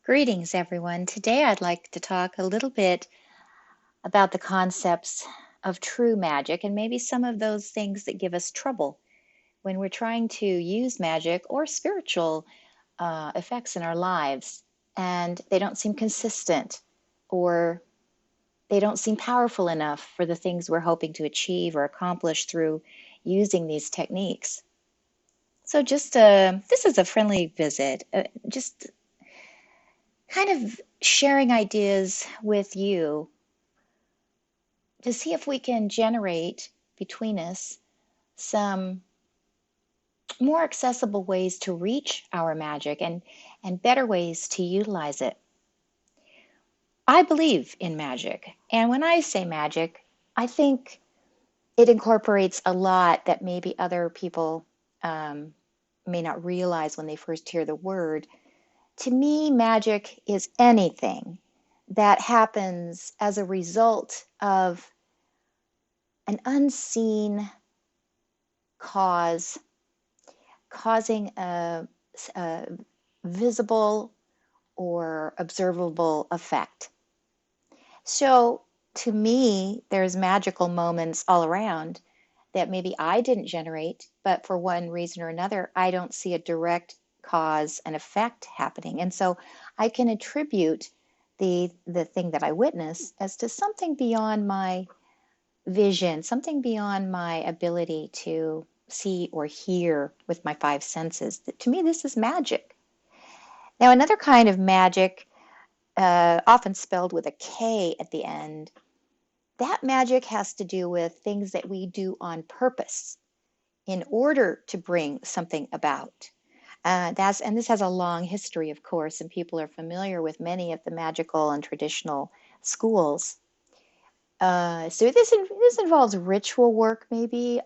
Greetings, everyone. Today I'd like to talk a little bit about the concepts of true magic and maybe some of those things that give us trouble when we're trying to use magic or spiritual effects in our lives and they don't seem consistent or they don't seem powerful enough for the things we're hoping to achieve or accomplish through using these techniques. So this is a friendly visit, just kind of sharing ideas with you to see if we can generate between us some more accessible ways to reach our magic and better ways to utilize it. I believe in magic, and when I say magic, I think it incorporates a lot that maybe other people may not realize when they first hear the word. To me, magic is anything that happens as a result of an unseen cause causing a visible or observable effect. So to me, there's magical moments all around that maybe I didn't generate, but for one reason or another, I don't see a direct cause and effect happening. And so I can attribute the thing that I witness as to something beyond my vision, something beyond my ability to see or hear with my five senses. To me, this is magic. Now, another kind of magic, often spelled with a K at the end, that magic has to do with things that we do on purpose in order to bring something about. And this has a long history, of course, and people are familiar with many of the magical and traditional schools. So this involves ritual work, maybe,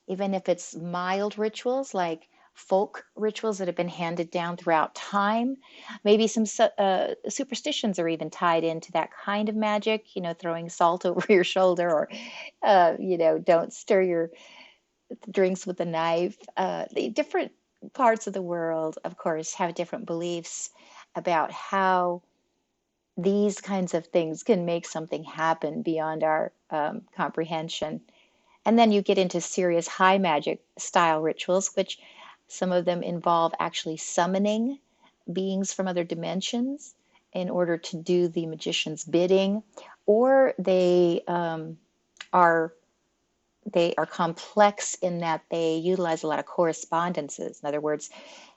even if it's mild rituals like folk rituals that have been handed down throughout time. Maybe some superstitions are even tied into that kind of magic, throwing salt over your shoulder or, don't stir your drinks with a knife. The different parts of the world, of course, have different beliefs about how these kinds of things can make something happen beyond our comprehension. And then you get into serious high magic style rituals, which some of them involve actually summoning beings from other dimensions in order to do the magician's bidding, or are they are complex in that they utilize a lot of correspondences. In other words,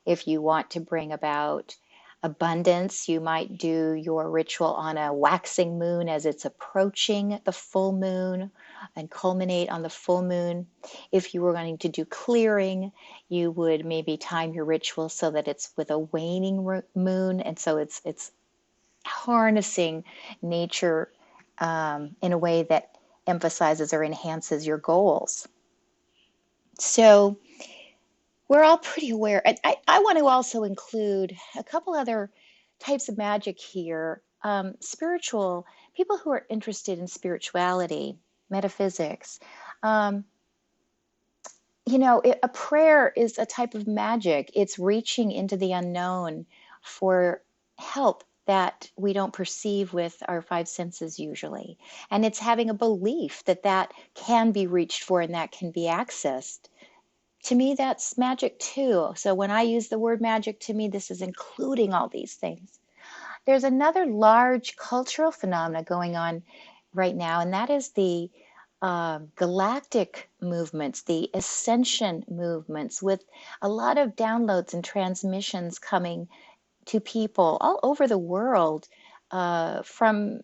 if you want to bring about abundance, you might do your ritual on a waxing moon as it's approaching the full moon and culminate on the full moon. If you were going to do clearing, you would maybe time your ritual so that it's with a waning moon, and so it's harnessing nature in a way that emphasizes or enhances your goals. So we're all pretty aware. I want to also include a couple other types of magic here. Spiritual, people who are interested in spirituality, metaphysics. Um, a prayer is a type of magic. It's reaching into the unknown for help that we don't perceive with our five senses usually. And it's having a belief that that can be reached for and that can be accessed. To me, that's magic too. So when I use the word magic, to me, this is including all these things. There's another large cultural phenomena going on right now, and that is the galactic movements, the ascension movements, with a lot of downloads and transmissions coming to people all over the world from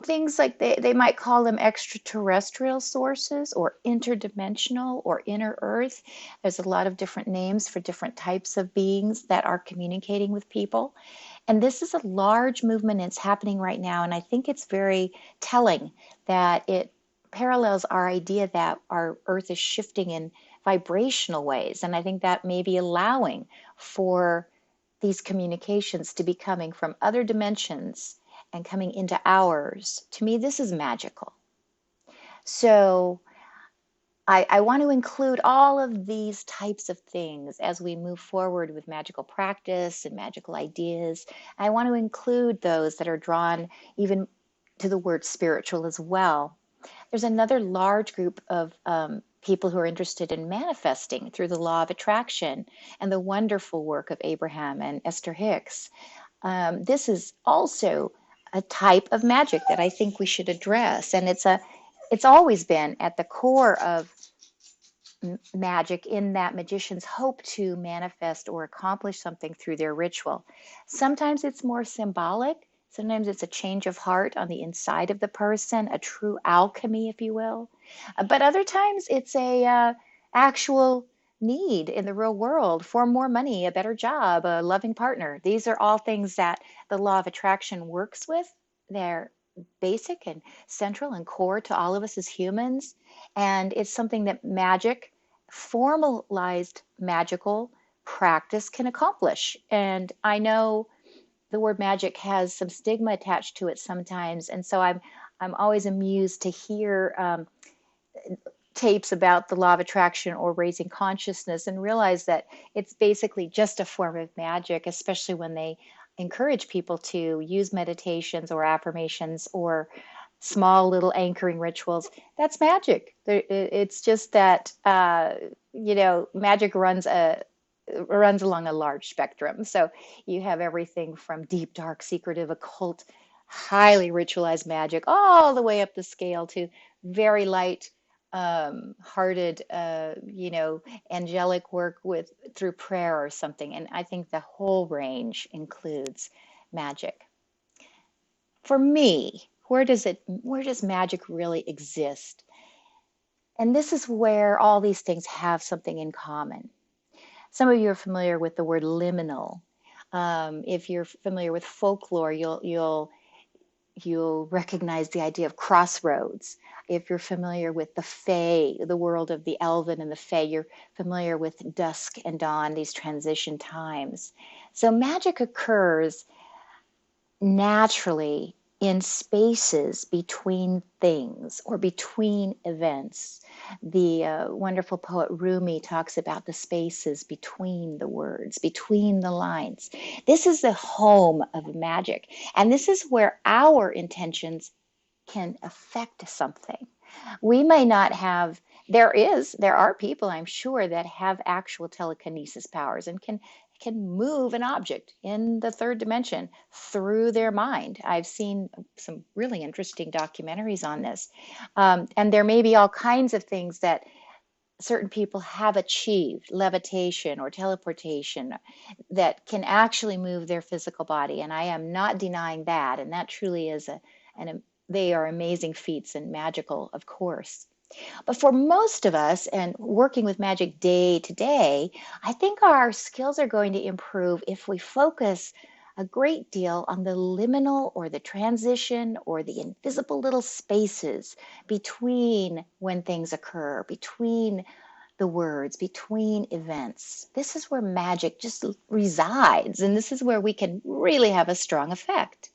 things like they might call them extraterrestrial sources or interdimensional or inner earth. There's a lot of different names for different types of beings that are communicating with people. And this is a large movement. It's happening right now. And I think it's very telling that it parallels our idea that our earth is shifting in vibrational ways. And I think that may be allowing for these communications to be coming from other dimensions and coming into ours. To me, this is magical. So I want to include all of these types of things as we move forward with magical practice and magical ideas. I want to include those that are drawn even to the word spiritual as well. There's another large group of people who are interested in manifesting through the law of attraction and the wonderful work of Abraham and Esther Hicks. This is also a type of magic that I think we should address, and it's always been at the core of magic, in that magicians hope to manifest or accomplish something through their ritual. Sometimes it's more symbolic. Sometimes it's a change of heart on the inside of the person, a true alchemy, if you will. But other times it's a actual need in the real world for more money, a better job, a loving partner. These are all things that the law of attraction works with. They're basic and central and core to all of us as humans. And it's something that magic, formalized magical practice, can accomplish. And I know the word magic has some stigma attached to it sometimes, and so I'm always amused to hear tapes about the law of attraction or raising consciousness and realize that it's basically just a form of magic, especially when they encourage people to use meditations or affirmations or small little anchoring rituals. That's magic. It's just that magic runs along a large spectrum. So you have everything from deep, dark, secretive, occult, highly ritualized magic, all the way up the scale to very light hearted, angelic work with through prayer or something. And I think the whole range includes magic. For me, where does magic really exist? And this is where all these things have something in common. Some of you are familiar with the word liminal. If you're familiar with folklore, you'll recognize the idea of crossroads. If you're familiar with the Fae, the world of the Elven and the Fae, you're familiar with dusk and dawn, these transition times. So magic occurs naturally in spaces between things or between events. The wonderful poet Rumi talks about the spaces between the words, between the lines. This is the home of magic, and this is where our intentions can affect something. We may not have, there are people, I'm sure, that have actual telekinesis powers and can move an object in the third dimension through their mind. I've seen some really interesting documentaries on this. And there may be all kinds of things that certain people have achieved, levitation or teleportation, that can actually move their physical body. And I am not denying that. And that truly is they are amazing feats and magical, of course. But for most of us, and working with magic day to day, I think our skills are going to improve if we focus a great deal on the liminal or the transition or the invisible little spaces between when things occur, between the words, between events. This is where magic just resides, and this is where we can really have a strong effect.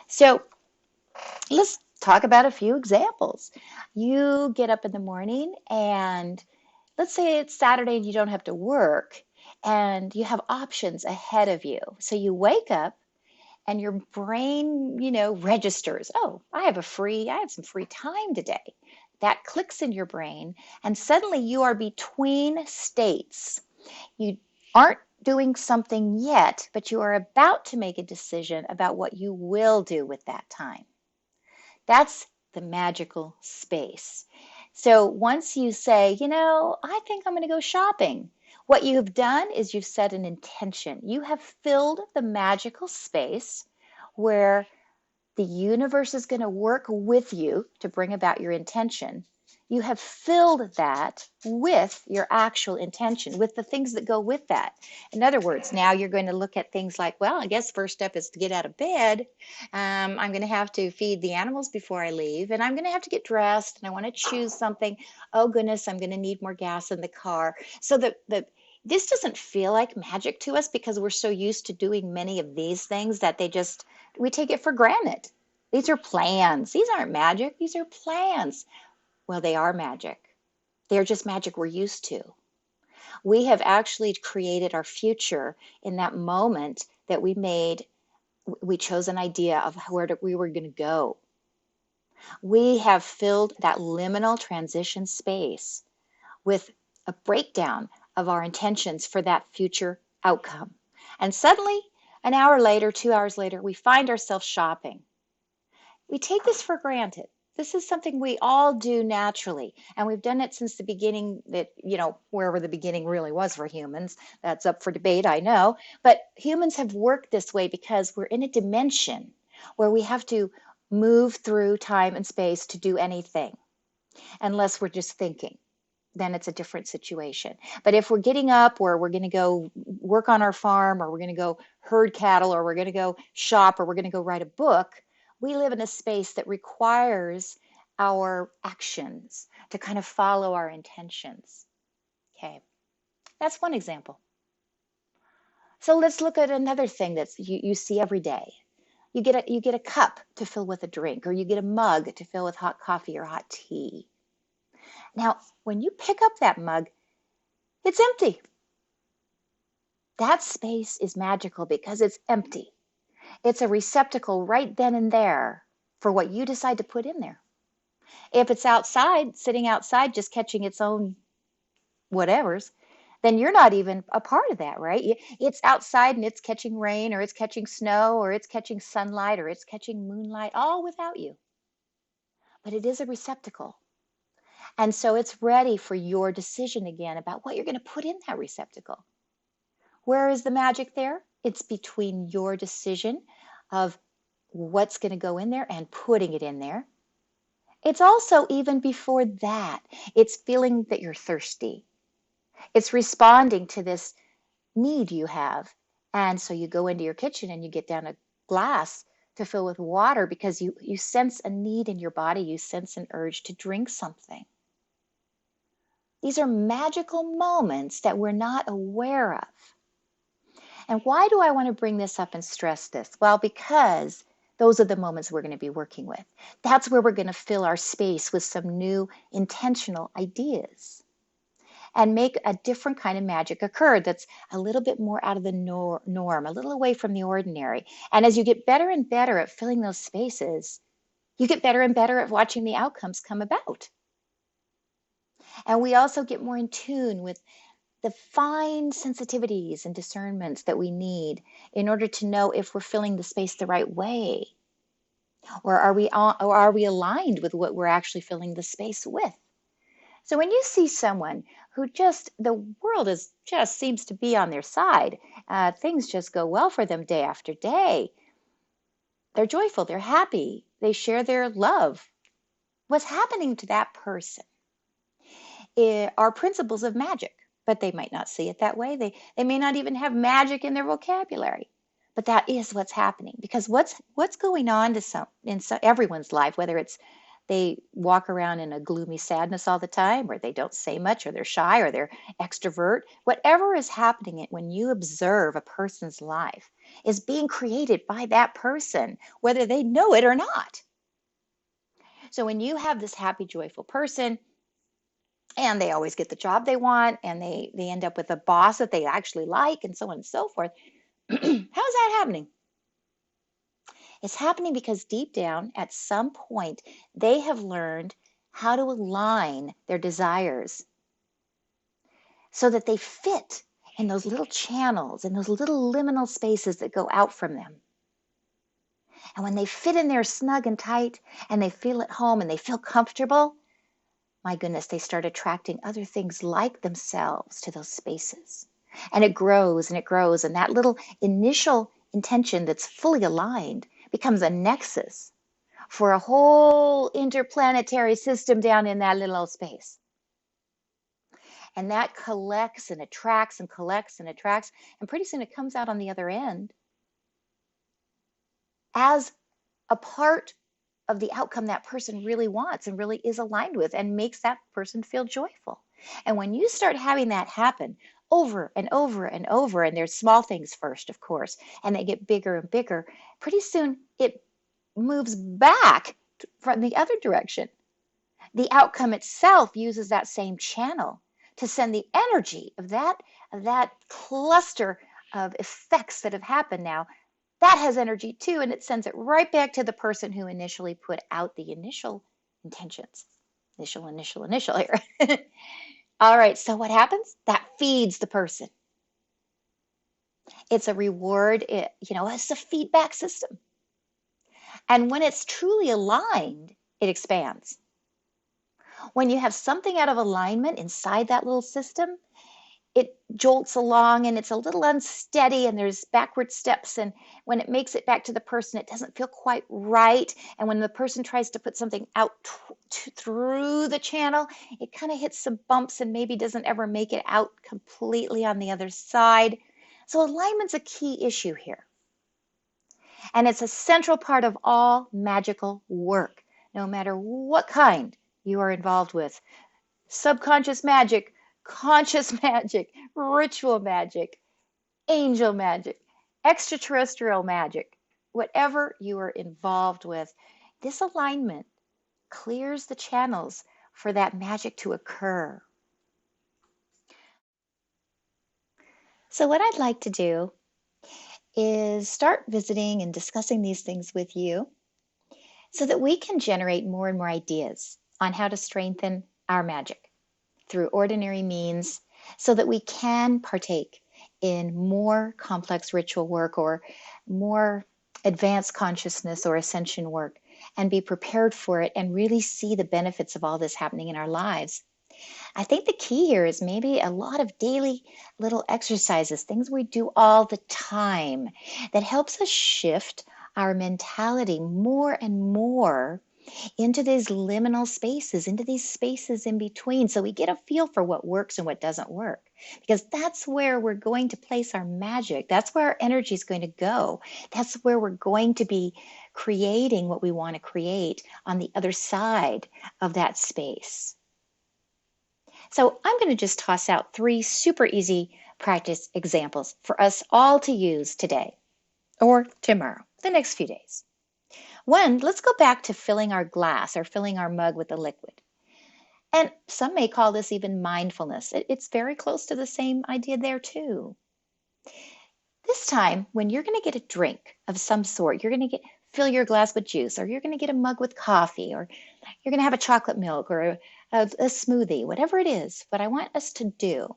So let's talk about a few examples. You get up in the morning, and let's say it's Saturday and you don't have to work, and you have options ahead of you. So you wake up and your brain, registers, oh, I have some free time today. That clicks in your brain, and suddenly you are between states. You aren't doing something yet, but you are about to make a decision about what you will do with that time. That's the magical space. So once you say, I think I'm going to go shopping, what you have done is you've set an intention. You have filled the magical space where the universe is going to work with you to bring about your intention. You have filled that with your actual intention, with the things that go with that. In other words, now you're going to look at things like, well, I guess first step is to get out of bed. I'm going to have to feed the animals before I leave, and I'm going to have to get dressed, and I want to choose something. Oh, goodness, I'm going to need more gas in the car. So this doesn't feel like magic to us because we're so used to doing many of these things that we take it for granted. These are plans. These aren't magic. These are plans. Well, they are magic. They're just magic we're used to. We have actually created our future in that moment that we chose an idea of we were going to go. We have filled that liminal transition space with a breakdown of our intentions for that future outcome. And suddenly, an hour later, 2 hours later, we find ourselves shopping. We take this for granted. This is something we all do naturally, and we've done it since the beginning that, wherever the beginning really was for humans. That's up for debate, I know. But humans have worked this way because we're in a dimension where we have to move through time and space to do anything, unless we're just thinking. Then it's a different situation. But if we're getting up, or we're going to go work on our farm, or we're going to go herd cattle, or we're going to go shop, or we're going to go write a book, we live in a space that requires our actions to kind of follow our intentions. Okay, that's one example. So let's look at another thing that you see every day. You get a cup to fill with a drink, or you get a mug to fill with hot coffee or hot tea. Now, when you pick up that mug, it's empty. That space is magical because it's empty. It's a receptacle right then and there for what you decide to put in there. If it's outside, sitting outside, just catching its own whatevers, then you're not even a part of that, right? It's outside and it's catching rain, or it's catching snow, or it's catching sunlight, or it's catching moonlight, all without you. But it is a receptacle. And so it's ready for your decision again about what you're going to put in that receptacle. Where is the magic there? It's between your decision of what's going to go in there and putting it in there. It's also even before that. It's feeling that you're thirsty. It's responding to this need you have. And so you go into your kitchen and you get down a glass to fill with water because you sense a need in your body. You sense an urge to drink something. These are magical moments that we're not aware of. And why do I want to bring this up and stress this? Well, because those are the moments we're going to be working with. That's where we're going to fill our space with some new intentional ideas and make a different kind of magic occur that's a little bit more out of the norm, a little away from the ordinary. And as you get better and better at filling those spaces, you get better and better at watching the outcomes come about. And we also get more in tune with the fine sensitivities and discernments that we need in order to know if we're filling the space the right way, or are we aligned with what we're actually filling the space with. So when you see someone who the world just seems to be on their side, things just go well for them day after day, they're joyful, they're happy, they share their love, what's happening to that person are principles of magic. But they might not see it that way. They may not even have magic in their vocabulary. But that is what's happening, because what's going on in everyone's life, whether it's they walk around in a gloomy sadness all the time, or they don't say much, or they're shy, or they're extrovert, whatever is happening when you observe a person's life is being created by that person, whether they know it or not. So when you have this happy, joyful person, and they always get the job they want, and they end up with a boss that they actually like, and so on and so forth. How's that happening? It's happening because deep down, at some point, they have learned how to align their desires so that they fit in those little channels, in those little liminal spaces that go out from them. And when they fit in there snug and tight, and they feel at home, and they feel comfortable, my goodness, they start attracting other things like themselves to those spaces. And it grows and it grows. And that little initial intention that's fully aligned becomes a nexus for a whole interplanetary system down in that little space. And that collects and attracts and collects and attracts. And pretty soon it comes out on the other end as a part of the outcome that person really wants and really is aligned with, and makes that person feel joyful. And when you start having that happen over and over and over, and there's small things first, of course, and they get bigger and bigger, pretty soon it moves back from the other direction. the outcome itself uses that same channel to send the energy of that cluster of effects that have happened now. That has energy too, and it sends it right back to the person who initially put out the initial intentions. Initial here. All right, so what happens? That feeds the person. It's a reward, it's a feedback system. And when it's truly aligned, it expands. When you have something out of alignment inside that little system, it jolts along and it's a little unsteady and there's backward steps. And when it makes it back to the person, it doesn't feel quite right. And when the person tries to put something out through the channel, it kind of hits some bumps and maybe doesn't ever make it out completely on the other side. So alignment's a key issue here. And it's a central part of all magical work, no matter what kind you are involved with. Subconscious magic, conscious magic, ritual magic, angel magic, extraterrestrial magic, whatever you are involved with, this alignment clears the channels for that magic to occur. So what I'd like to do is start visiting and discussing these things with you so that we can generate more and more ideas on how to strengthen our magic through ordinary means so that we can partake in more complex ritual work or more advanced consciousness or ascension work and be prepared for it and really see the benefits of all this happening in our lives. I think the key here is maybe a lot of daily little exercises, things we do all the time that helps us shift our mentality more and more into these liminal spaces, into these spaces in between, so we get a feel for what works and what doesn't work. Because that's where we're going to place our magic. That's where our energy is going to go. That's where we're going to be creating what we want to create on the other side of that space. So I'm going to just toss out 3 super easy practice examples for us all to use today or tomorrow, the next few days. 1, let's go back to filling our glass or filling our mug with a liquid. And some may call this even mindfulness. It's very close to the same idea there too. This time, when you're going to get a drink of some sort, you're going to fill your glass with juice, or you're going to get a mug with coffee, or you're going to have a chocolate milk or a smoothie, whatever it is. What I want us to do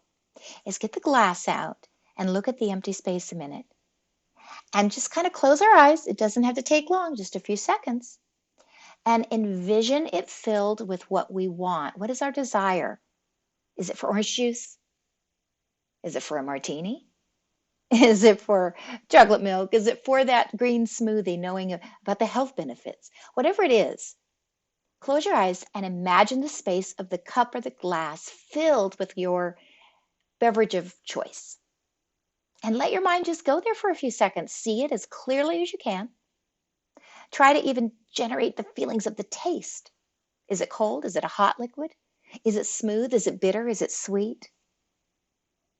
is get the glass out and look at the empty space a minute. And just kind of close our eyes. It doesn't have to take long, just a few seconds. And envision it filled with what we want. What is our desire? Is it for orange juice? Is it for a martini? Is it for chocolate milk? Is it for that green smoothie, knowing about the health benefits? Whatever it is, close your eyes and imagine the space of the cup or the glass filled with your beverage of choice. And let your mind just go there for a few seconds. See it as clearly as you can. Try to even generate the feelings of the taste. Is it cold? Is it a hot liquid? Is it smooth? Is it bitter? Is it sweet?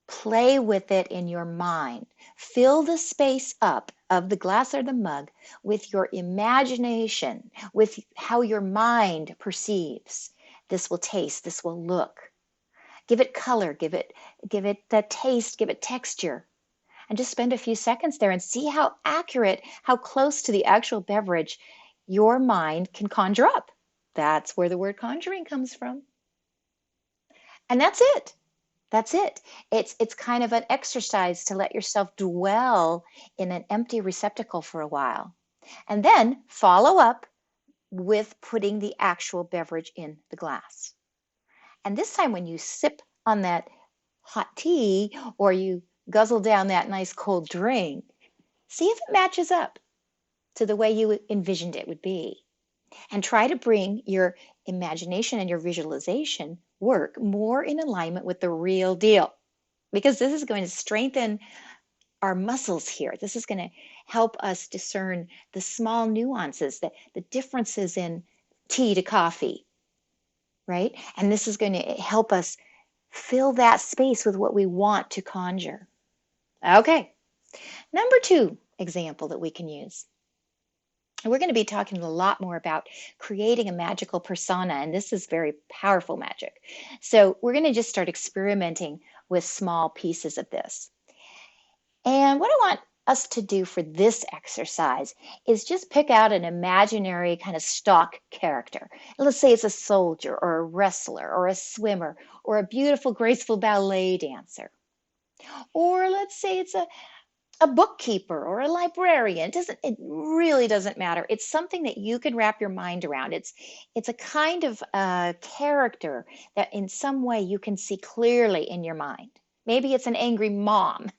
Play with it in your mind. Fill the space up of the glass or the mug with your imagination, with how your mind perceives. This will taste, this will look. Give it color, give it the taste, give it texture. And just spend a few seconds there and see how accurate, how close to the actual beverage your mind can conjure up. That's where the word conjuring comes from. And that's it. That's it. It's kind of an exercise to let yourself dwell in an empty receptacle for a while. And then follow up with putting the actual beverage in the glass. And this time when you sip on that hot tea or you guzzle down that nice cold drink, see if it matches up to the way you envisioned it would be. And try to bring your imagination and your visualization work more in alignment with the real deal, because this is going to strengthen our muscles here. This is going to help us discern the small nuances, the differences in tea to coffee, right? And this is going to help us fill that space with what we want to conjure. Okay, number 2 example that we can use. And we're going to be talking a lot more about creating a magical persona, and this is very powerful magic. So we're going to just start experimenting with small pieces of this. And what I want us to do for this exercise is just pick out an imaginary kind of stock character. Let's say it's a soldier or a wrestler or a swimmer or a beautiful, graceful ballet dancer. Or let's say it's a bookkeeper or a librarian. It really doesn't matter. It's something that you can wrap your mind around. It's a kind of character that in some way you can see clearly in your mind. Maybe it's an angry mom.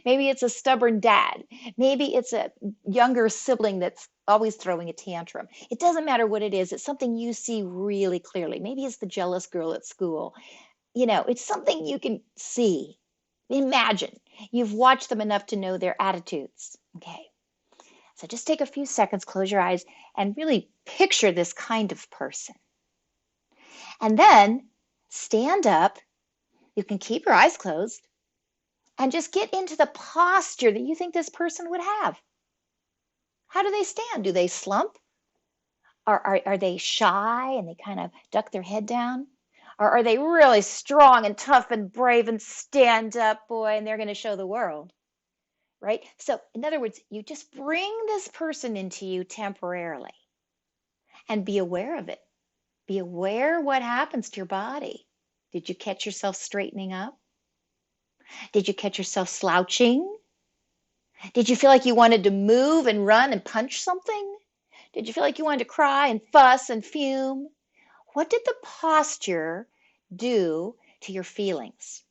Maybe it's a stubborn dad. Maybe it's a younger sibling that's always throwing a tantrum. It doesn't matter what it is. It's something you see really clearly. Maybe it's the jealous girl at school. It's something you can see. Imagine. You've watched them enough to know their attitudes. Okay. So just take a few seconds, close your eyes, and really picture this kind of person. And then stand up. You can keep your eyes closed and just get into the posture that you think this person would have. How do they stand? Do they slump? Are they shy and they kind of duck their head down? Or are they really strong and tough and brave and stand up, boy, and they're going to show the world? Right? So, in other words, you just bring this person into you temporarily and be aware of it. Be aware what happens to your body. Did you catch yourself straightening up? Did you catch yourself slouching? Did you feel like you wanted to move and run and punch something? Did you feel like you wanted to cry and fuss and fume? What did the posture do to your feelings?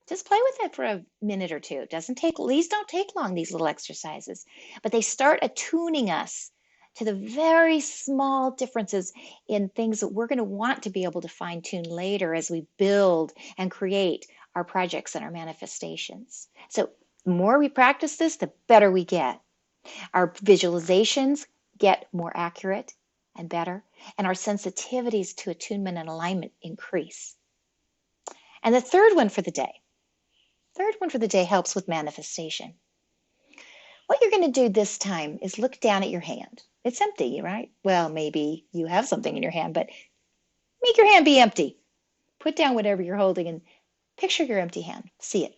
Just play with it for a minute or two. It doesn't take, these don't take long, these little exercises, but they start attuning us to the very small differences in things that we're going to want to be able to fine tune later as we build and create our projects and our manifestations. So the more we practice this, the better we get. Our visualizations get more accurate and better, and our sensitivities to attunement and alignment increase. And the third one for the day helps with manifestation. What you're going to do this time is look down at your hand. It's empty, right? Well, maybe you have something in your hand, but make your hand be empty. Put down whatever you're holding and picture your empty hand. See it.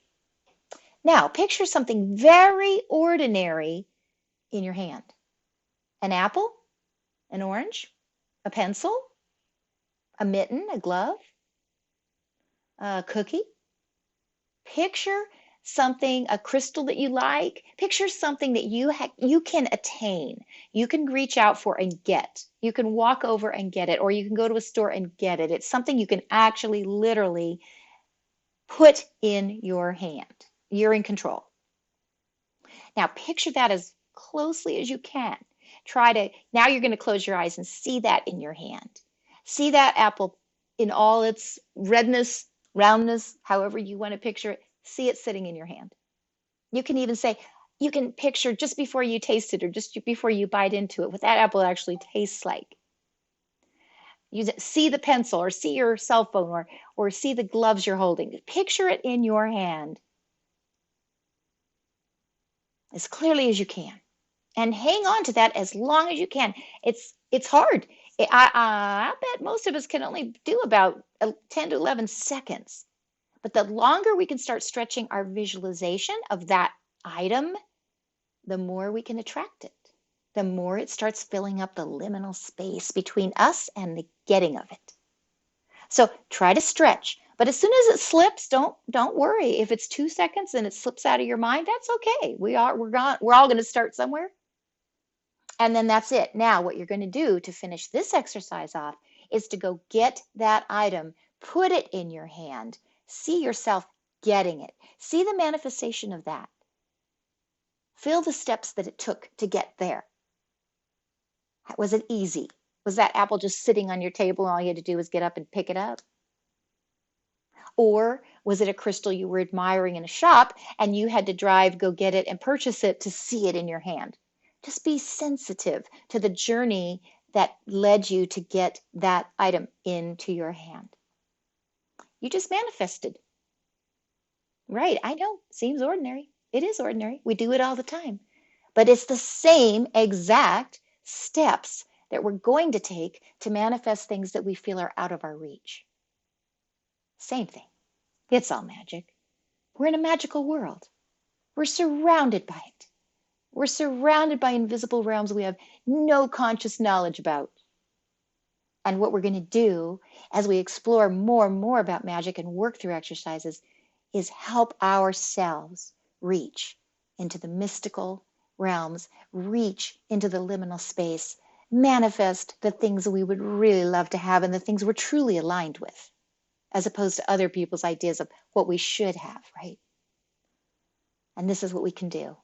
Now, picture something very ordinary in your hand. An apple, an orange, a pencil, a mitten, a glove, a cookie. Picture something, a crystal that you like. Picture something that you can attain. You can reach out for and get. You can walk over and get it, or you can go to a store and get it. It's something you can actually literally put in your hand. You're in control. Now picture that as closely as you can. Now you're going to close your eyes and see that in your hand. See that apple in all its redness, roundness, however you want to picture it. See it sitting in your hand. You can even say, you can picture just before you taste it or just before you bite into it what that apple actually tastes like. You see the pencil or see your cell phone or see the gloves you're holding. Picture it in your hand as clearly as you can. And hang on to that as long as you can. It's hard. I bet most of us can only do about 10 to 11 seconds. But the longer we can start stretching our visualization of that item, the more we can attract it. The more it starts filling up the liminal space between us and the getting of it. So try to stretch. But as soon as it slips, don't worry. If it's 2 seconds and it slips out of your mind, that's okay. We're all going to start somewhere. And then that's it. Now what you're going to do to finish this exercise off is to go get that item, put it in your hand, see yourself getting it. See the manifestation of that. Feel the steps that it took to get there. Was it easy? Was that apple just sitting on your table and all you had to do was get up and pick it up? Or was it a crystal you were admiring in a shop and you had to drive, go get it, and purchase it to see it in your hand? Just be sensitive to the journey that led you to get that item into your hand. You just manifested. Right, I know, seems ordinary. It is ordinary. We do it all the time. But it's the same exact steps that we're going to take to manifest things that we feel are out of our reach. Same thing. It's all magic. We're in a magical world. We're surrounded by it. We're surrounded by invisible realms we have no conscious knowledge about. And what we're going to do as we explore more and more about magic and work through exercises is help ourselves reach into the mystical realms, reach into the liminal space, manifest the things we would really love to have and the things we're truly aligned with, as opposed to other people's ideas of what we should have, right? And this is what we can do.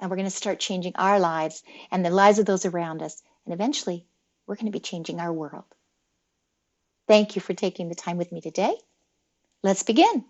And we're going to start changing our lives and the lives of those around us. And eventually, we're going to be changing our world. Thank you for taking the time with me today. Let's begin.